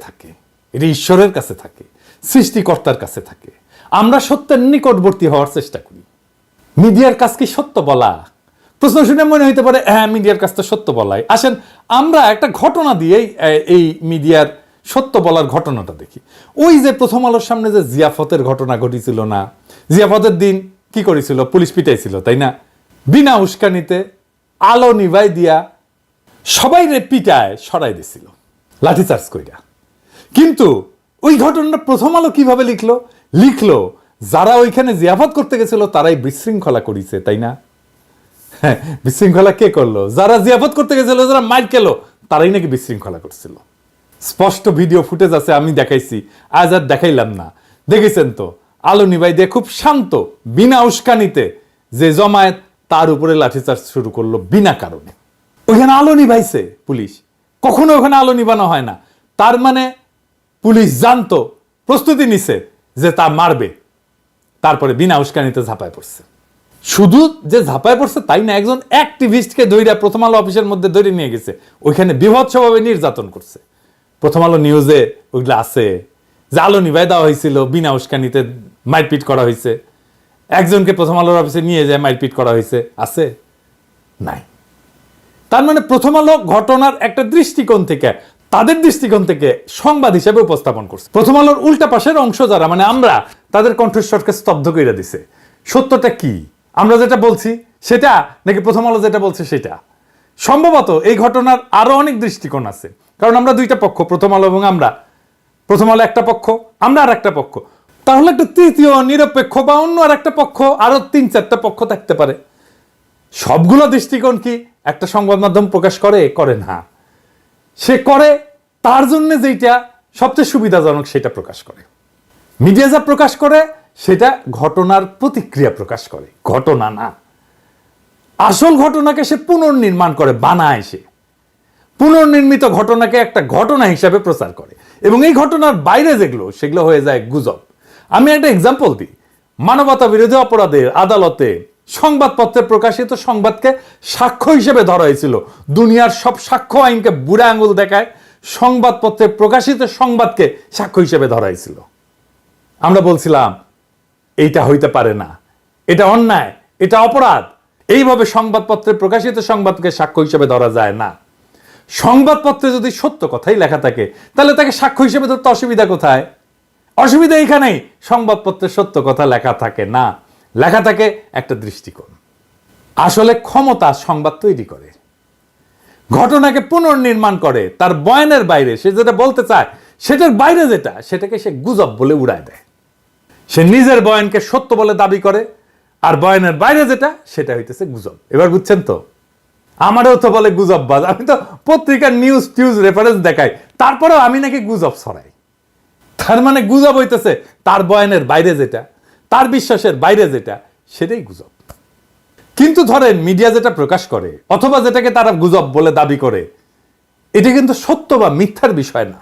থাকে, এটা ঈশ্বরের কাছে থাকে, সৃষ্টিকর্তার কাছে থাকে। আমরা সত্যের নিকটবর্তী হওয়ার চেষ্টা করি। মিডিয়ার কাজ কি সত্য বলা? প্রশ্ন শুনে মনে হইতে পারে হ্যাঁ, মিডিয়ার কাজ তো সত্য বলাই। আসেন আমরা একটা ঘটনা দিয়েই এই মিডিয়ার সত্য বলার ঘটনাটা দেখি। ওই যে প্রথম আলোর সামনে যে জিয়াফতের ঘটনা ঘটেছিল না, জিয়াফতের দিন কি করেছিল? পুলিশ পিটাইছিল, তাই না? বিনা উস্কানিতে আলো নিভাই দিয়া সবাই রে পিটায় সরাই দিছিল লাঠিচার্জ কইরা। কিন্তু ওই ঘটনাটা প্রথম আলো কিভাবে লিখলো যারা ওইখানে জিয়াফত করতে গেছিল তারাই বিশৃঙ্খলা করেছে, তাই না? হ্যাঁ, বিশৃঙ্খলা কে করলো? যারা জিয়াফত করতে গেছিল, যারা মাইর খেলো, তারাই নাকি বিশৃঙ্খলা করছিল। স্পষ্ট ভিডিও ফুটেজ আছে, আমি দেখাইছি, আজ আর দেখাইলাম না। দেখেছেন তো, আলো নিভাই দিয়ে খুব শান্ত বিনা উস্কানিতে যে জমায়েত তার উপরে লাঠিচার্জ শুরু করলো বিনা কারণে। ওইখানে আলো নিভাইছে পুলিশ, কখনো ওখানে আলো নিভানো হয় না। তার মানে পুলিশ জানতো, প্রস্তুতি নিছে যে তা মারবে, তারপরে বিনা উস্কানিতে ঝাঁপায় পড়ছে। শুধু যে ঝাঁপায় পড়ছে তাই না, একজন অ্যাক্টিভিস্টকে ধইরা প্রথম আলো অফিসের মধ্যে ধরে নিয়ে গেছে, ওইখানে বিভৎসভাবে নির্যাতন করছে। প্রথম আলো নিউজে ওইগুলো আছে যে আলো নিভাই দেওয়া হয়েছিল, বিনা উস্কানিতে মারপিট করা হয়েছে। একজনকে প্রথম আলোর অফিসে নিয়ে যায় মারপিট করা হয়েছে, আছে? নাই। তার মানে প্রথম আলো ঘটনার একটা দৃষ্টিকোণ থেকে, তাদের দৃষ্টিকোণ থেকে সংবাদ হিসেবে উপস্থাপন করছে। প্রথম আলোর উল্টা পাশের অংশ যারা, মানে আমরা, তাদের কণ্ঠস্বরকে স্তব্ধ করে দিছে। সত্যটা কি? আমরা যেটা বলছি সেটা নাকি প্রথম আলো যেটা বলছে সেটা? সম্ভবত এই ঘটনার আরো অনেক দৃষ্টিকোণ আছে, কারণ আমরা দুইটা পক্ষ, প্রথম আলো এবং আমরা। প্রথম আলো একটা পক্ষ, আমরা আর একটা পক্ষ। তাহলে একটা তৃতীয় নিরপেক্ষ বা অন্য আর একটা পক্ষ, আরো 3-4টা পক্ষ থাকতে পারে। সবগুলো দৃষ্টিকোণ কি একটা সংবাদ মাধ্যম প্রকাশ করে না? সে করে তার জন্য যেটা সবচেয়ে সুবিধাজনক সেটা প্রকাশ করে। মিডিয়া যা প্রকাশ করে সেটা ঘটনার প্রতিক্রিয়া প্রকাশ করে, ঘটনা না। আসল ঘটনাকে সে পুনর্নির্মাণ করে, বানায়। সে পুনর্নির্মিত ঘটনাকে একটা ঘটনা হিসাবে প্রচার করে, এবং এই ঘটনার বাইরে যেগুলো, সেগুলো হয়ে যায় গুজব। আমি একটা এক্সাম্পল দিই। মানবতা বিরোধী অপরাধের আদালতে সংবাদপত্রে প্রকাশিত সংবাদকে সাক্ষ্য হিসেবে ধরা হয়েছিল। দুনিয়ার সব সাক্ষ্য আইনকে বুড়া আঙুল দেখায় সংবাদপত্রে প্রকাশিত সংবাদকে সাক্ষ্য হিসেবে ধরা হয়েছিল। আমরা বলছিলাম এইটা হইতে পারে না, এটা অন্যায়, এটা অপরাধ। এইভাবে সংবাদপত্রে প্রকাশিত সংবাদকে সাক্ষ্য হিসেবে ধরা যায় না। সংবাদপত্রে যদি সত্য কথাই লেখা থাকে, তাহলে তাকে সাক্ষ্য হিসেবে ধরতে অসুবিধা কোথায়? অসুবিধা এইখানেই, সংবাদপত্রে সত্য কথা লেখা থাকে না, লেখা থাকে একটা দৃষ্টিকোণ। আসলে ক্ষমতা সংবাদ তৈরি করে, ঘটনাকে পুনর্নির্মাণ করে, তার বয়ানের বাইরে সে যেটা বলতে চায় সেটার বাইরে যেটা, সেটাকে সে গুজব বলে উড়ায় দেয়। সে নিজের বয়ানকে সত্য বলে দাবি করে, আর বয়ানের বাইরে যেটা সেটা হইতেছে গুজব। এবার বুঝছেন তো? আমারও তো বলে গুজববাজ। আমি তো পত্রিকার নিউজ টিউজ রেফারেন্স দেখাই, তারপরেও আমি নাকি গুজব ছড়াই। তার মানে গুজব হইতেছে তার বয়ানের বাইরে যেটা, তার বিশ্বাসের বাইরে যেটা, সেটাই গুজব। কিন্তু ধরেন মিডিয়া যেটা প্রকাশ করে অথবা যেটাকে তারা গুজব বলে দাবি করে, এটা কিন্তু সত্য বা মিথ্যার বিষয় না।